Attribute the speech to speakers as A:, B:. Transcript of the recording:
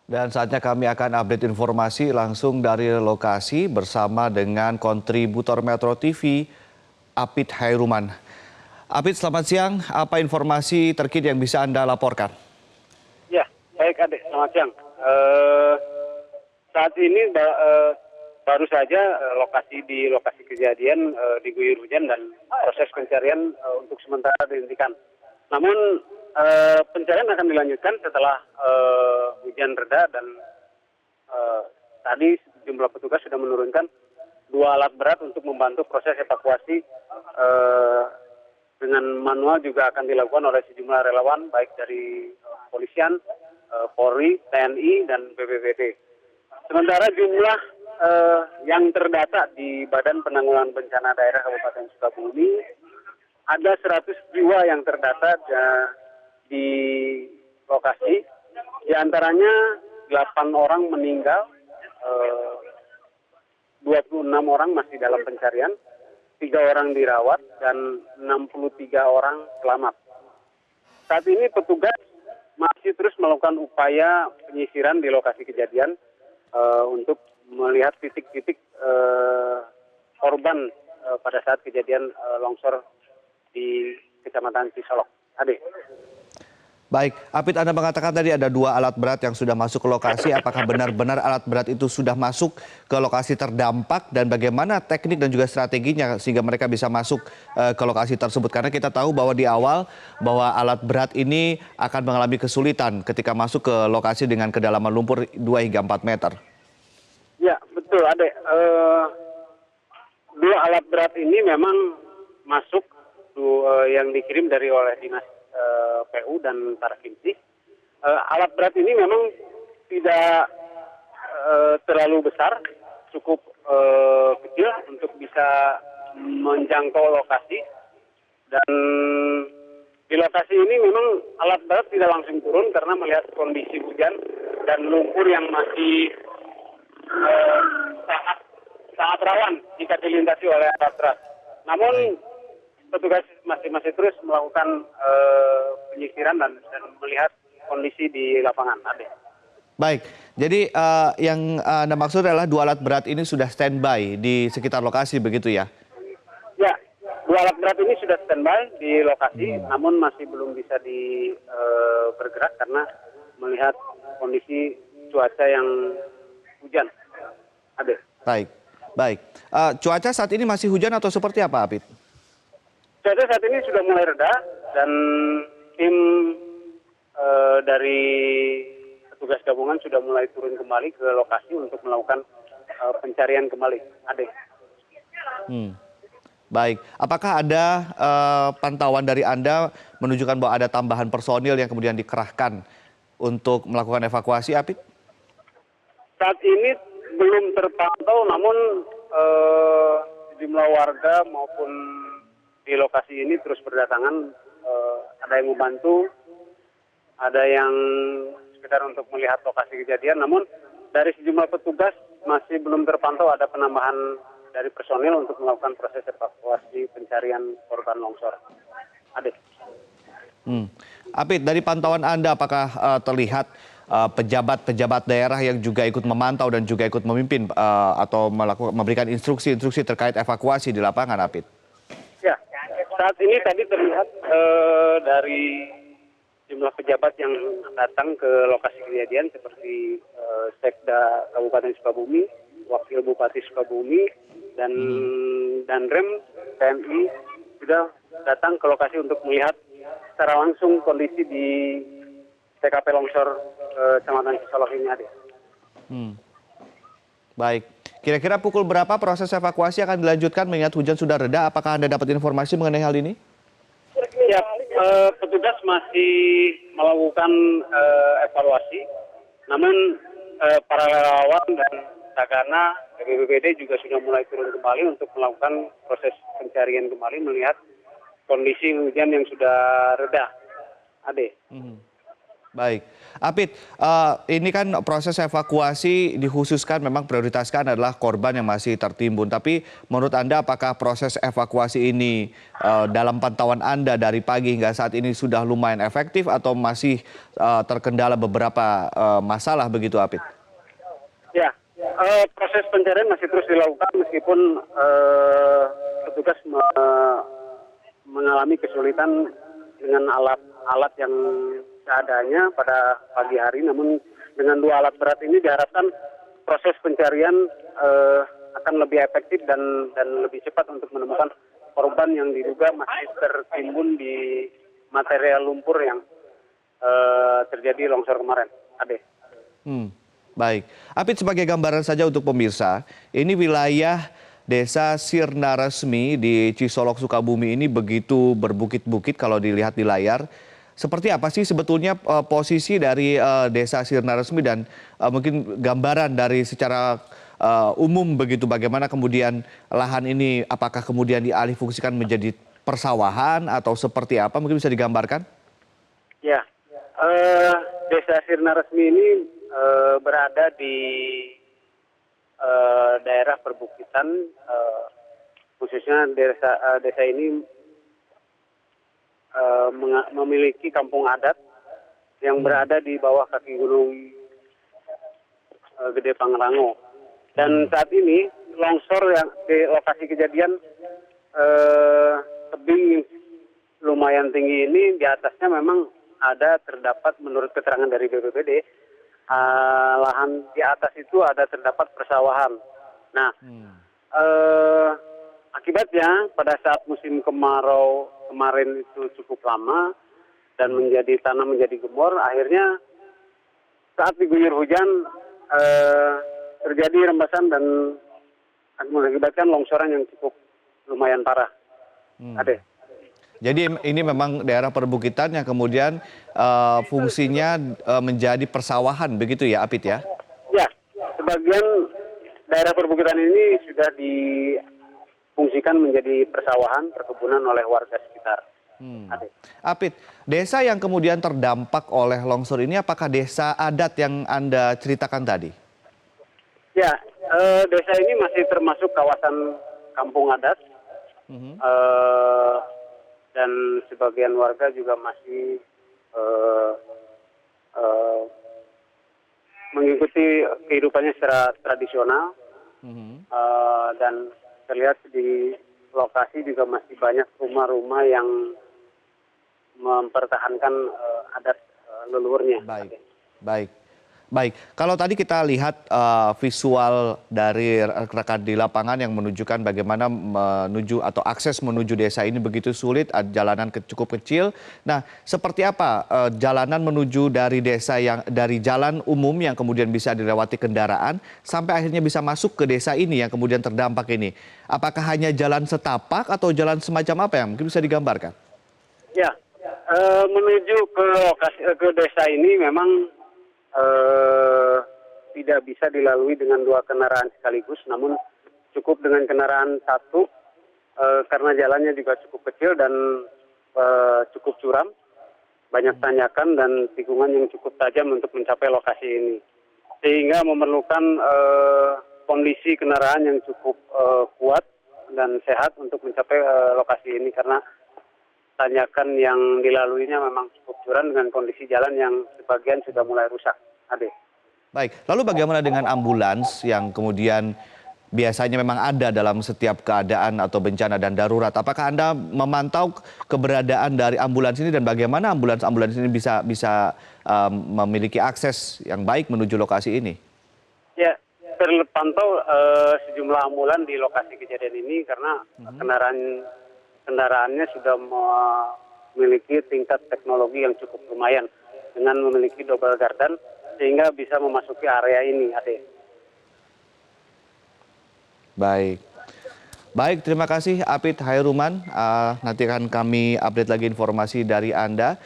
A: Dan saatnya kami akan update informasi langsung dari lokasi bersama dengan kontributor Metro TV, Apit Hairuman. Apit, selamat siang. Apa informasi terkini yang bisa Anda laporkan?
B: Ya, baik Adik, selamat siang. Saat ini baru saja di lokasi kejadian diguyur hujan dan proses pencarian untuk sementara dihentikan. Namun pencarian akan dilanjutkan setelah hujan reda dan tadi jumlah petugas sudah menurunkan 2 alat berat untuk membantu proses evakuasi. Dengan manual juga akan dilakukan oleh sejumlah relawan baik dari kepolisian, Polri, TNI, dan BPBD. Sementara jumlah yang terdata di Badan Penanggulangan Bencana Daerah Kabupaten Sukabumi ada 100 jiwa yang terdata di lokasi. Di antaranya 8 orang meninggal, 26 orang masih dalam pencarian, 3 orang dirawat, dan 63 orang selamat. Saat ini petugas masih terus melakukan upaya penyisiran di lokasi kejadian untuk melihat titik-titik korban pada saat kejadian longsor di Kecamatan Cisolok. Ade.
A: Baik, Apit, Anda mengatakan tadi ada 2 alat berat yang sudah masuk ke lokasi. Apakah benar-benar alat berat itu sudah masuk ke lokasi terdampak dan bagaimana teknik dan juga strateginya sehingga mereka bisa masuk ke lokasi tersebut? Karena kita tahu bahwa di awal bahwa alat berat ini akan mengalami kesulitan ketika masuk ke lokasi dengan kedalaman lumpur 2 hingga 4 meter.
B: Ya, betul, Ade. 2 alat berat ini memang masuk yang dikirim oleh Dinas PU dan Tarakimsi. Alat berat ini memang tidak terlalu besar, cukup kecil untuk bisa menjangkau lokasi. Dan di lokasi ini memang alat berat tidak langsung turun karena melihat kondisi hujan dan lumpur yang masih sangat rawan jika dilintasi oleh alat berat. Namun petugas masih terus melakukan penyisiran dan melihat kondisi di lapangan. Ade.
A: Baik, jadi yang Anda maksud adalah 2 alat berat ini sudah standby di sekitar lokasi begitu ya?
B: Ya, 2 alat berat ini sudah standby di lokasi, namun masih belum bisa bergerak karena melihat kondisi cuaca yang hujan. Ade.
A: Baik. Cuaca saat ini masih hujan atau seperti apa, Apit?
B: Cuaca saat ini sudah mulai reda dan tim dari petugas gabungan sudah mulai turun kembali ke lokasi untuk melakukan pencarian kembali. Ade.
A: Baik, apakah ada pantauan dari Anda menunjukkan bahwa ada tambahan personil yang kemudian dikerahkan untuk melakukan evakuasi, Apit?
B: Saat ini belum terpantau, namun sejumlah warga maupun di lokasi ini terus berdatangan. Ada yang membantu, ada yang sekedar untuk melihat lokasi kejadian. Namun dari sejumlah petugas masih belum terpantau ada penambahan dari personil untuk melakukan proses evakuasi pencarian korban longsor. Adik.
A: Apit, dari pantauan Anda apakah terlihat pejabat-pejabat daerah yang juga ikut memantau dan juga ikut memimpin atau memberikan instruksi-instruksi terkait evakuasi di lapangan, Apit?
B: Ya, saat ini tadi terlihat dari jumlah pejabat yang datang ke lokasi kejadian seperti Sekda Kabupaten Sukabumi, Wakil Bupati Sukabumi, dan Danrem TNI sudah datang ke lokasi untuk melihat secara langsung kondisi di TKP longsor Kecamatan Cisolok ini, Ade.
A: Baik. Kira-kira pukul berapa proses evakuasi akan dilanjutkan mengingat hujan sudah reda? Apakah Anda dapat informasi mengenai hal ini?
B: Ya, petugas masih melakukan evaluasi. Namun para relawan dan Tagana BPBD juga sudah mulai turun kembali untuk melakukan proses pencarian kembali melihat kondisi hujan yang sudah reda. Ade.
A: Baik, Apit, ini kan proses evakuasi dikhususkan memang prioritaskan adalah korban yang masih tertimbun. Tapi menurut Anda apakah proses evakuasi ini dalam pantauan Anda dari pagi hingga saat ini sudah lumayan efektif atau masih terkendala beberapa masalah begitu, Apit?
B: Ya, proses pencarian masih terus dilakukan meskipun petugas mengalami kesulitan dengan alat-alat yang seadanya pada pagi hari. Namun dengan 2 alat berat ini diharapkan proses pencarian akan lebih efektif dan lebih cepat untuk menemukan korban yang diduga masih tertimbun di material lumpur yang terjadi longsor kemarin. Ade.
A: Baik, Apit, sebagai gambaran saja untuk pemirsa, ini wilayah Desa Sirna Resmi di Cisolok, Sukabumi ini begitu berbukit-bukit kalau dilihat di layar. Seperti apa sih sebetulnya posisi dari Desa Sirna Resmi dan mungkin gambaran dari secara umum begitu bagaimana kemudian lahan ini apakah kemudian dialihfungsikan menjadi persawahan atau seperti apa, mungkin bisa digambarkan?
B: Ya, Desa Sirna Resmi ini berada di daerah perbukitan, khususnya desa ini memiliki kampung adat yang berada di bawah kaki gunung Gede Pangrango. Dan saat ini longsor yang di lokasi kejadian tebing lumayan tinggi ini, di atasnya memang terdapat menurut keterangan dari BPBD, lahan di atas itu terdapat persawahan. Nah, akibatnya pada saat musim kemarau kemarin itu cukup lama dan tanah menjadi gembor, akhirnya saat diguyur hujan terjadi rembesan dan mengakibatkan longsoran yang cukup lumayan parah. Ade.
A: Jadi ini memang daerah perbukitan yang kemudian fungsinya menjadi persawahan begitu ya, Apit ya?
B: Ya, sebagian daerah perbukitan ini sudah difungsikan menjadi persawahan, perkebunan oleh warga sekitar.
A: Apit, desa yang kemudian terdampak oleh longsor ini apakah desa adat yang Anda ceritakan tadi?
B: Ya, desa ini masih termasuk kawasan kampung adat. Dan sebagian warga juga masih mengikuti kehidupannya secara tradisional. Dan terlihat di lokasi juga masih banyak rumah-rumah yang mempertahankan adat leluhurnya.
A: Baik. Kalau tadi kita lihat visual dari rekan di lapangan yang menunjukkan bagaimana menuju atau akses menuju desa ini begitu sulit, jalanan cukup kecil. Nah, seperti apa jalanan menuju dari desa dari jalan umum yang kemudian bisa dilewati kendaraan sampai akhirnya bisa masuk ke desa ini yang kemudian terdampak ini? Apakah hanya jalan setapak atau jalan semacam apa yang mungkin bisa digambarkan?
B: Ya, menuju ke desa ini memang tidak bisa dilalui dengan 2 kendaraan sekaligus, namun cukup dengan kendaraan satu karena jalannya juga cukup kecil dan cukup curam, banyak tanjakan dan tikungan yang cukup tajam untuk mencapai lokasi ini, sehingga memerlukan kondisi kendaraan yang cukup kuat dan sehat untuk mencapai lokasi ini karena tanjakan yang dilaluinya memang cukup curam dengan kondisi jalan yang sebagian sudah mulai rusak. Ade.
A: Baik, lalu bagaimana dengan ambulans yang kemudian biasanya memang ada dalam setiap keadaan atau bencana dan darurat? Apakah Anda memantau keberadaan dari ambulans ini dan bagaimana ambulans ini bisa memiliki akses yang baik menuju lokasi ini?
B: Ya, terpantau sejumlah ambulans di lokasi kejadian ini karena kendaraannya sudah memiliki tingkat teknologi yang cukup lumayan dengan memiliki double gardan sehingga bisa memasuki area ini, Ade.
A: Baik, terima kasih Apit Hairuman. Nanti akan kami update lagi informasi dari Anda.